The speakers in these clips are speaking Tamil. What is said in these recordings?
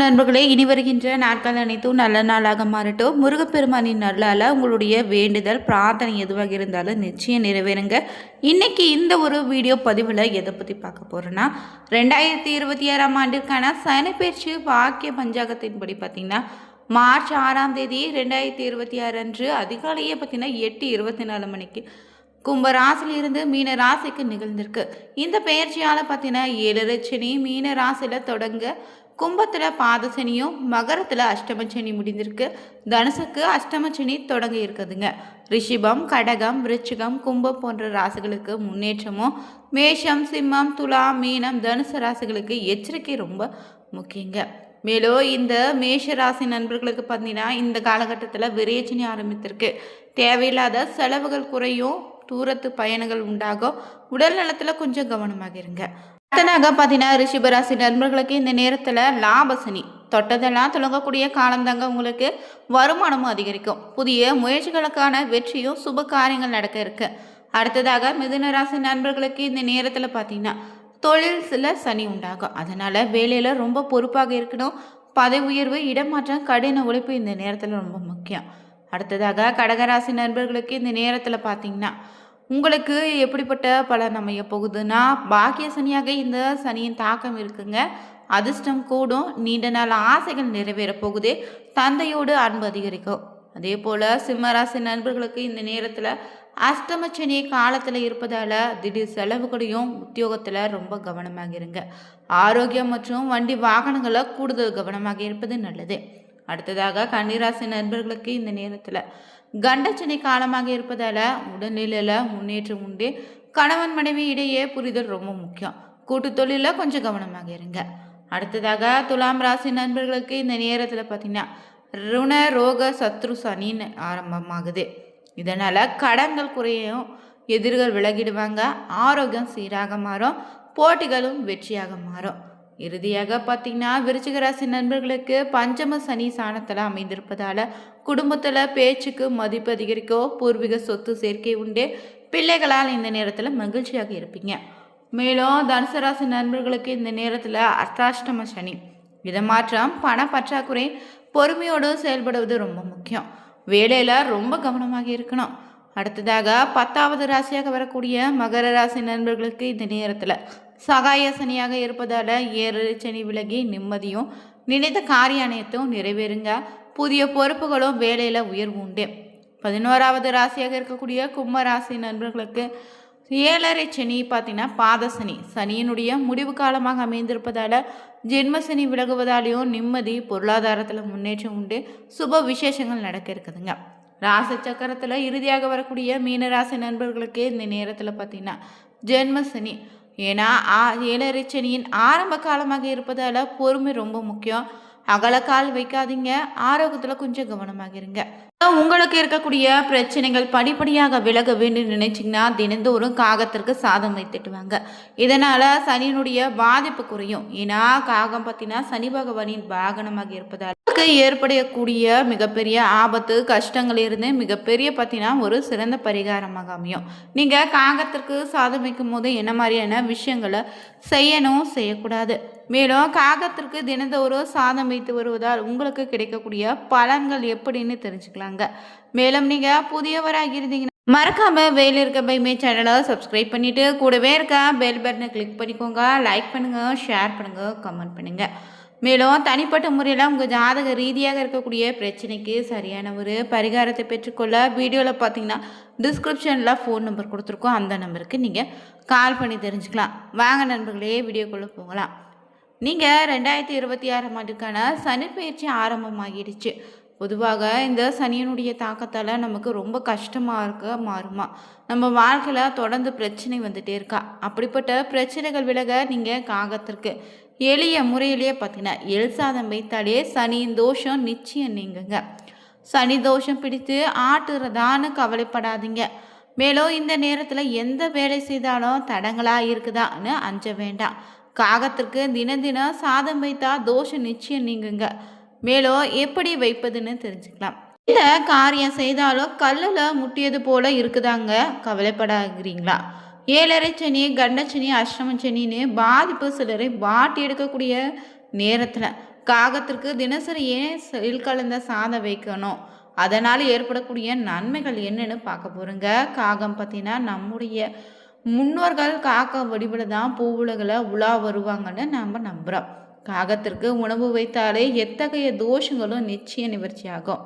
நண்பர்களே, இனி வருகின்ற நாட்கள் அனைத்தும் நல்ல நாளாக மாறட்டும். முருகப்பெருமானின் நல்லால உங்களுடைய வேண்டுதல் பிரார்த்தனை எதுவாக இருந்தாலும் நிச்சயம் நிறைவேறுங்க. இன்னைக்கு இந்த ஒரு வீடியோ பதிவில் எதை பற்றி பார்க்க போகிறோன்னா, 2026ஆம் ஆண்டிற்கான சனிப்பெயர்ச்சி வாக்கிய பஞ்சாங்கத்தின்படி பார்த்திங்கன்னா, மார்ச் 6ஆம் தேதி 2026 அன்று அதிகாலையே பார்த்திங்கன்னா 8:24 மணிக்கு கும்ப ராசிலிருந்து மீன ராசிக்கு நிகழ்ந்திருக்கு. இந்த பெயர்ச்சியால் பார்த்தீங்கன்னா 7 சனி மீன ராசியில் தொடங்க கும்பத்தில் பாதசனியும் மகரத்தில் அஷ்டமச்சனி முடிந்திருக்கு. தனுசுக்கு அஷ்டமச்சனி தொடங்க இருக்குதுங்க. ரிஷிபம் கடகம் விருச்சிகம் கும்பம் போன்ற ராசிகளுக்கு முன்னேற்றமும், மேஷம் சிம்மம் துலா மீனம் தனுசு ராசிகளுக்கு எச்சரிக்கை ரொம்ப முக்கியங்க. மேலும் இந்த மேஷ ராசி நண்பர்களுக்கு பார்த்தீங்கன்னா இந்த காலகட்டத்தில் விரைச்சனி ஆரம்பித்திருக்கு. தேவையில்லாத செலவுகள் குறையும், தூரத்து பயணங்கள் உண்டாகும். உடல் நலத்தில் கொஞ்சம் கவனமாக இருங்க. அடுத்ததாக பார்த்தீங்கன்னா ரிஷிபராசி நண்பர்களுக்கு இந்த நேரத்தில் லாபசனி தொட்டதெல்லாம் தொடங்கக்கூடிய காலந்தாங்க. உங்களுக்கு வருமானமும் அதிகரிக்கும். புதிய முயற்சிகளுக்கான வெற்றியும் சுப காரியங்கள் நடக்க இருக்கு. அடுத்ததாக மிதுன ராசி நண்பர்களுக்கு இந்த நேரத்தில் பார்த்தீங்கன்னா தொழில் சில சனி உண்டாகும். அதனால் வேலையில் ரொம்ப பொறுப்பாக இருக்கணும். பதவி உயர்வு இடமாற்றம் கடின உழைப்பு இந்த நேரத்தில் ரொம்ப முக்கியம். அடுத்ததாக கடகராசி நண்பர்களுக்கு இந்த நேரத்தில் பார்த்தீங்கன்னா உங்களுக்கு எப்படிப்பட்ட பலன் அமைய போகுதுன்னா, பாக்கிய சனியாக இந்த சனியின் தாக்கம் இருக்குங்க. அதிர்ஷ்டம் கூடும். நீண்ட நாள் ஆசைகள் நிறைவேற போகுது. தந்தையோடு அன்பு அதிகரிக்கும். அதே போல் சிம்மராசி நண்பர்களுக்கு இந்த நேரத்தில் அஷ்டமச்சனி காலத்தில் இருப்பதால் திடீர் செலவுகளையும் உத்தியோகத்தில் ரொம்ப கவனமாக இருங்க. ஆரோக்கியம் மற்றும் வண்டி வாகனங்களை கூடுதல் கவனமாக இருப்பது நல்லது. அடுத்ததாக கன்னிராசி நண்பர்களுக்கு இந்த நேரத்தில் கண்டச்சனை காலமாக இருப்பதால் உடல்நிலையில் முன்னேற்றம் உண்டு. கணவன் மனைவி இடையே புரிதல் ரொம்ப முக்கியம். கூட்டு தொழிலில் கொஞ்சம் கவனமாக இருங்க. அடுத்ததாக துலாம் ராசி நண்பர்களுக்கு இந்த நேரத்தில் பார்த்தீங்கன்னா ருண ரோக சத்ரு சனின்னு ஆரம்பமாகுது. இதனால் கடன்கள் குறையும், எதிர்கள் விலகிடுவாங்க, ஆரோக்கியம் சீராக மாறும், போட்டிகளும் வெற்றியாக மாறும். இறுதியாக பார்த்தீங்கன்னா விருச்சிக ராசி நண்பர்களுக்கு பஞ்சம சனி சாணத்தில் அமைந்திருப்பதால் குடும்பத்தில் பேச்சுக்கு மதிப்பு அதிகரிக்கும். பூர்வீக சொத்து சேர்க்கை உண்டு. பிள்ளைகளால் இந்த நேரத்தில் மகிழ்ச்சியாக இருப்பீங்க. மேலும் தனுசு ராசி நண்பர்களுக்கு இந்த நேரத்தில் அஷ்டாஷ்டம சனி இடமாற்றம், பண பற்றாக்குறை, பொறுமையோடு செயல்படுவது ரொம்ப முக்கியம். வேலையில் ரொம்ப கவனமாக இருக்கணும். அடுத்ததாக 10வது ராசியாக வரக்கூடிய மகர ராசி நண்பர்களுக்கு இந்த நேரத்தில் சகாய சனியாக இருப்பதால் 7 சனி விலகி நிம்மதியும் நினைத்த காரிய அனைத்தும் நிறைவேறுங்க. புதிய பொறுப்புகளும் வேலையில் உயர்வு உண்டு. 11வது ராசியாக இருக்கக்கூடிய கும்ப ராசி நண்பர்களுக்கு 7 சனி பார்த்தீங்கன்னா பாதசனி சனியினுடைய முடிவு காலமாக அமைந்திருப்பதால் ஜென்மசனி விலகுவதாலேயும் நிம்மதி, பொருளாதாரத்தில் முன்னேற்றம் உண்டு. சுப விசேஷங்கள் நடக்க இருக்குதுங்க. ராசி சக்கரத்தில் இறுதியாக வரக்கூடிய மீனராசி நண்பர்களுக்கு இந்த நேரத்தில் பார்த்தீங்கன்னா ஜென்மசனி, ஏன்னா 7 சனியின் ஆரம்ப காலமாக இருப்பதால் பொறுமை ரொம்ப முக்கியம். அகலக்கால் வைக்காதீங்க. ஆரோக்கியத்தில் கொஞ்சம் கவனமாக இருங்க. உங்களுக்கு இருக்கக்கூடிய பிரச்சனைகள் படிப்படியாக விலக வேண்டும் நினைச்சிங்கன்னா தினந்தோறும் காகத்திற்கு சாதம் வைத்துட்டு வாங்க. இதனால் சனியினுடைய பாதிப்பு குறையும். ஏன்னா காகம் பார்த்தீங்கன்னா சனி பகவானின் வாகனமாக இருப்பதால் ஏற்படக்கூடிய மிகப்பெரிய ஆபத்து கஷ்டங்கள் இருந்து மிகப்பெரிய பார்த்தீங்கன்னா ஒரு சிறந்த பரிகாரமாக அமையும். நீங்கள் காகத்திற்கு சாதம் வைக்கும் போது என்ன மாதிரியான விஷயங்களை செய்யணும் செய்யக்கூடாது, மேலும் காகத்திற்கு தினந்தோறும் சாதம் வைத்து வருவதால் உங்களுக்கு கிடைக்கக்கூடிய பலன்கள் எப்படின்னு தெரிஞ்சுக்கலாங்க. மேலும் நீங்கள் புதியவராக இருந்தீங்கன்னா மறக்காம வேலை இருக்க பைமே சேனலை சப்ஸ்கிரைப் பண்ணிட்டு கூடவே இருக்க பெல் பட்டனை கிளிக் பண்ணிக்கோங்க. லைக் பண்ணுங்க, ஷேர் பண்ணுங்க, கமெண்ட் பண்ணுங்க. மேலும் தனிப்பட்ட முறையில் உங்கள் ஜாதக ரீதியாக இருக்கக்கூடிய பிரச்சனைக்கு சரியான ஒரு பரிகாரத்தை பெற்றுக்கொள்ள வீடியோவில் பார்த்தீங்கன்னா டிஸ்கிரிப்ஷனில் ஃபோன் நம்பர் கொடுத்துருக்கோம். அந்த நம்பருக்கு நீங்கள் கால் பண்ணி தெரிஞ்சுக்கலாம். வாங்க நண்பர்களே, வீடியோக்குள்ளே போகலாம். நீங்கள் 2026ஆம் ஆண்டுக்கான சனிப்பெயர்ச்சி ஆரம்பமாகிடுச்சு. பொதுவாக இந்த சனியினுடைய தாக்கத்தால் நமக்கு ரொம்ப கஷ்டமாக மாறுமா, நம்ம வாழ்க்கையில் தொடர்ந்து பிரச்சனை வந்துகிட்டே இருக்கா. அப்படிப்பட்ட பிரச்சனைகள் விலக நீங்கள் காகத்திற்கு எளிய முறையிலேயே பார்த்தீங்கன்னா எல் சாதம் வைத்தாலே சனியின் தோஷம் நிச்சயம் நீங்குங்க. சனி தோஷம் பிடித்து ஆட்டுறதான்னு கவலைப்படாதீங்க. மேலும் இந்த நேரத்தில் எந்த வேலை செய்தாலும் தடங்களாக இருக்குதான்னு அஞ்ச வேண்டாம். காகத்திற்கு தினம் சாதம் வைத்தா தோஷம் நிச்சயம் நீங்குங்க. மேலும் எப்படி வைப்பதுன்னு தெரிஞ்சுக்கலாம். இந்த காரியம் செய்தாலும் கல்லில் முட்டியது போல இருக்குதாங்க, கவலைப்படாகிறீங்களா? 7 சனி, கண்டச்சனி, அஷ்டம சனின்னு பாதிப்பு சிலரை வாட்டி எடுக்கக்கூடிய நேரத்தில் காகத்திற்கு தினசரி ஏன் செல் கலந்த சாதம் வைக்கணும், அதனால் ஏற்படக்கூடிய நன்மைகள் என்னன்னு பார்க்க போகிறோங்க. காகம் பார்த்தீங்கன்னா நம்முடைய முன்னோர்கள் காக்கா வடிவில் தான் பூவுலகில் உலா வருவாங்கன்னு நம்ம நம்புகிறோம். காகத்திற்கு உணவு வைத்தாலே எத்தகைய தோஷங்களும் நிச்சயம் நிவர்த்தி ஆகும்.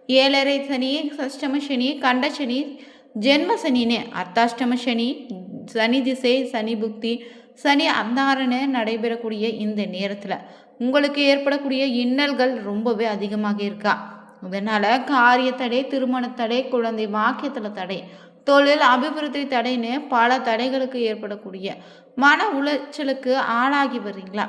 7.5 சனி, சஷ்டம சனி, கண்ட சனி, ஜென்ம சனின்னு அர்த்தாஷ்டம சனி, சனி திசை, சனி புக்தி, சனி அந்தாரன்னு நடைபெறக்கூடிய இந்த நேரத்தில் உங்களுக்கு ஏற்படக்கூடிய இன்னல்கள் ரொம்பவே அதிகமாக இருக்கா. இதனால் காரிய தடை, திருமண தடை, குழந்தை வாக்கியத்தில் தடை, தொழில் அபிவிருத்தி தடைன்னு பல தடைகளுக்கு ஏற்படக்கூடிய மன உளைச்சலுக்கு ஆளாகி வர்றீங்களா?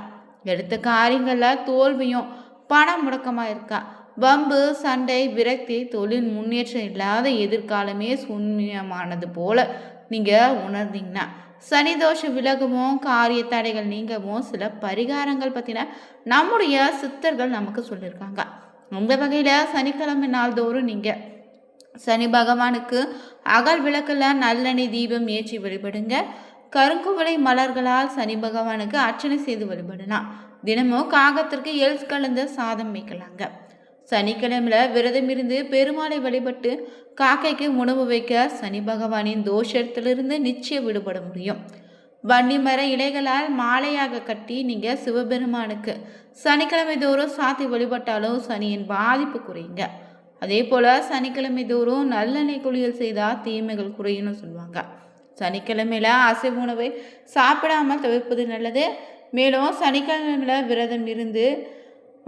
எடுத்த காரியங்களில் தோல்வியும் பண முடக்கமாக இருக்கா? வம்பு, சண்டை, விரக்தி, தொழில் முன்னேற்றம் இல்லாத எதிர்காலமே சூன்யமானது போல நீங்கள் உணர்ந்தீங்கன்னா சனிதோஷ விலகவும் காரிய தடைகள் நீங்கவும் சில பரிகாரங்கள் பற்றின நம்முடைய சித்தர்கள் நமக்கு சொல்லியிருக்காங்க. அந்த வகையில் சனிக்கிழமை நாள்தோறும் நீங்கள் சனி பகவானுக்கு அகல் விளக்கில் நல்லெண்ணெய் தீபம் ஏற்றி வழிபடுங்க. கருங்குவளை மலர்களால் சனி பகவானுக்கு அர்ச்சனை செய்து வழிபடலாம். தினமும் காகத்திற்கு எல் கலந்த சாதம் வைக்கலாங்க. சனிக்கிழமையில விரதம் இருந்து பெருமாளை வழிபட்டு காக்கைக்கு உணவு வைக்க சனி பகவானின் தோஷத்திலிருந்து நிச்சயம் விடுபட முடியும். வன்னி மர இலைகளால் மாலையாக கட்டி நீங்கள் சிவபெருமானுக்கு சனிக்கிழமை தோறும் சாத்தி வழிபட்டாலும் சனியின் பாதிப்பு குறையுங்க. அதே போல் சனிக்கிழமை தோறும் நல்லெண்ணெய் குளியல் செய்தால் தீமைகள் குறையும்னு சொல்லுவாங்க. சனிக்கிழமையில அசைவ உணவை சாப்பிடாமல் தவிர்ப்பது நல்லது. மேலும் சனிக்கிழமையில விரதம் இருந்து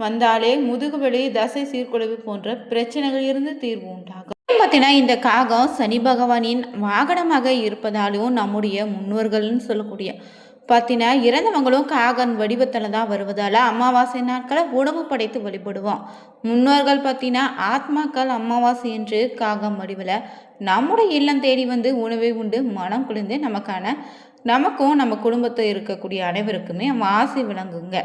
வந்தாலே முதுகுவலி, தசை சீர்குலைவு போன்ற பிரச்சனைகள் இருந்து தீர்வு உண்டாகும். பார்த்தீங்கன்னா இந்த காகம் சனி பகவானின் வாகனமாக இருப்பதாலும் நம்முடைய முன்னோர்கள்னு சொல்லக்கூடிய பார்த்தீங்கன்னா இறந்தவங்களும் காகன் வடிவத்தில் தான் வருவதால் அமாவாசை நாட்களை உணவு படைத்து வழிபடுவோம். முன்னோர்கள் பார்த்தீங்கன்னா ஆத்மாக்கள் அமாவாசை என்று காகம் வடிவில் நம்முடைய இல்லம் தேடி வந்து உணவை உண்டு மனம் குளிர்ந்து நமக்கும் நம்ம குடும்பத்தில் இருக்கக்கூடிய அனைவருக்குமே ஆசை விளங்குங்க.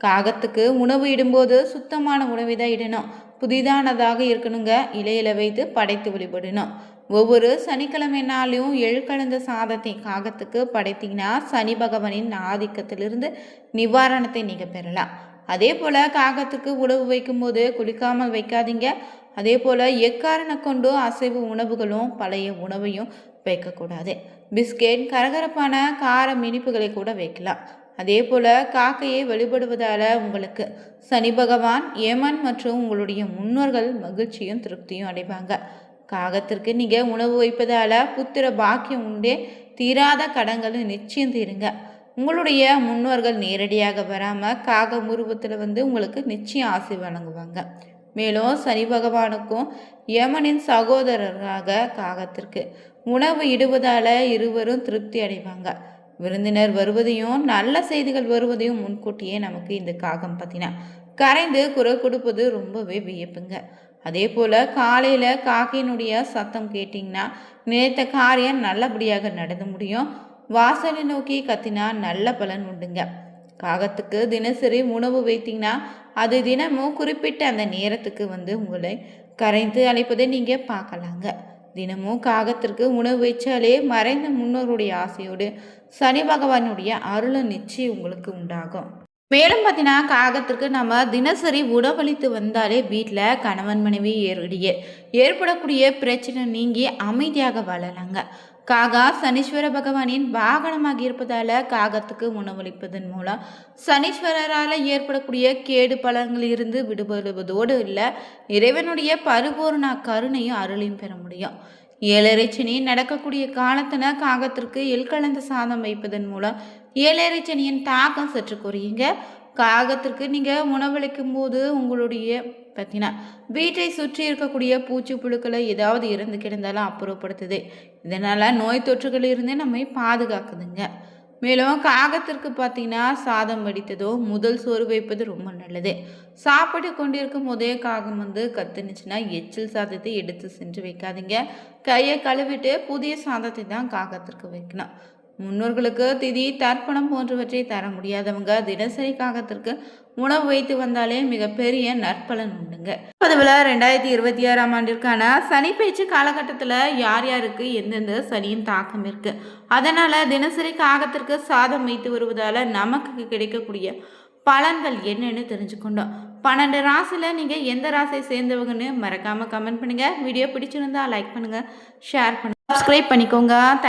காகத்துக்கு உணவு இடும்போது சுத்தமான உணவை தான் இடணும். புதிதானதாக இருக்கணுங்க. இலையில வைத்து படைத்து வழிபடணும். ஒவ்வொரு சனிக்கிழமை நாளையும் எழுக்கலந்த சாதத்தை காகத்துக்கு படைத்தீங்கன்னா சனி பகவானின் ஆதிக்கத்திலிருந்து நிவாரணத்தை நீங்கள் பெறலாம். அதே போல் காகத்துக்கு உணவு வைக்கும்போது குளிக்காமல் வைக்காதீங்க. அதே போல் எக்காரணம் கொண்டு அசைவ உணவுகளும் பழைய உணவையும் வைக்கக்கூடாது. பிஸ்கெட், கரகரப்பான காரம் இனிப்புகளை கூட வைக்கலாம். அதே போல் காக்கையை வழிபடுவதால் உங்களுக்கு சனி பகவான், யமன் மற்றும் உங்களுடைய முன்னோர்கள் மகிழ்ச்சியும் திருப்தியும் அடைவாங்க. காகத்திற்கு நீங்கள் உணவு வைப்பதால் புத்திர பாக்கியம் உண்டே, தீராத கடன்களும் நிச்சயம் தீருங்க. உங்களுடைய முன்னோர்கள் நேரடியாக வராமல் காக உருவத்தில் வந்து உங்களுக்கு நிச்சயம் ஆசை வழங்குவாங்க. மேலும் சனி பகவானுக்கும் யமனின் சகோதரராக காகத்திற்கு உணவு இடுவதால் இருவரும் திருப்தி அடைவாங்க. விருந்தினர் வருவதையும் நல்ல செய்திகள் வருவதையும் முன்கூட்டியே நமக்கு இந்த காகம் பார்த்தீங்கன்னா கரைந்து குரல் கொடுப்பது ரொம்பவே வியப்புங்க. அதே போல் காலையில் காக்கையினுடைய சத்தம் கேட்டிங்கன்னா நினைத்த காரியம் நல்லபடியாக நடந்து முடியும். வாசலை நோக்கி கத்தினா நல்ல பலன் உண்டுங்க. காகத்துக்கு தினசரி உணவு வைத்தீங்கன்னா அது தினமும் குறிப்பிட்ட அந்த நேரத்துக்கு வந்து உங்களை கரைந்து அழைப்பதை நீங்கள் பார்க்கலாங்க. தினமும் காகத்திற்கு உணவு வைச்சாலே மறைந்த முன்னோருடைய ஆசையோடு சனி பகவானுடைய அருளும் நிச்சயம் உங்களுக்கு உண்டாகும். மேலும் பார்த்தீங்கன்னா காகத்திற்கு நம்ம தினசரி உணவளித்து வந்தாலே வீட்டில் கணவன் மனைவி இடையே ஏற்படக்கூடிய பிரச்சனை நீங்கி அமைதியாக வாழலாங்க. காகா சனீஸ்வர பகவானின் வாகனமாக இருப்பதால் காகத்துக்கு உணவளிப்பதன் மூலம் சனீஸ்வரரால் ஏற்படக்கூடிய கேடு பலன்களிலிருந்து விடுபடுவதோடு இல்லை, இறைவனுடைய பரிபூர்ண கருணையும் அருளையும் பெற முடியும். 7.5 சனி நடக்கக்கூடிய காலத்தில் காகத்திற்கு எல்கலந்த சாதம் வைப்பதன் மூலம் 7.5 சனியின் தாக்கம் சற்று குறையுங்க. காகத்திற்கு நீங்கள் உணவளிக்கும் போது உங்களுடைய பார்த்தீங்கன்னா வீட்டை சுற்றி இருக்கக்கூடிய பூச்சி புழுக்களை ஏதாவது இறந்து கிடந்தாலும் அப்புறப்படுத்துது. இதனால் நோய் தொற்றுகளிலிருந்து நம்மை பாதுகாக்குதுங்க. மேலும் காகத்திற்கு பார்த்தீங்கன்னா சாதம் வடித்ததோ முதல் சோறு வைப்பது ரொம்ப நல்லது. சாப்பிட்டு கொண்டிருக்கும் போதே காகம் வந்து கத்துனுச்சுன்னா எச்சில் சாதத்தை எடுத்து சென்று வைக்காதீங்க. கையை கழுவிட்டு புதிய சாதத்தை தான் காகத்திற்கு வைக்கணும். முன்னோர்களுக்கு திதி தர்ப்பணம் போன்றவற்றை தர முடியாதவங்க தினசரி காகத்திற்கு உணவு வைத்து வந்தாலே மிகப்பெரிய நற்பலன் உண்டுங்க. அதுபோல 2026ஆம் ஆண்டிற்கான சனி பயிற்சி காலகட்டத்தில் யார் யாருக்கு எந்தெந்த சனியின் தாக்கம் இருக்கு, அதனால தினசரி காகத்திற்கு சாதம் வைத்து வருவதால நமக்கு கிடைக்கக்கூடிய பலன்கள் என்னன்னு தெரிஞ்சுக்கொண்டோம். 12 ராசியில் நீங்கள் எந்த ராசியை சேர்ந்தவங்கன்னு மறக்காமல் கமெண்ட் பண்ணுங்கள். வீடியோ பிடிச்சிருந்தா லைக் பண்ணுங்கள், ஷேர் பண்ணுங்கள், சப்ஸ்கிரைப் பண்ணிக்கோங்க. தேங்க்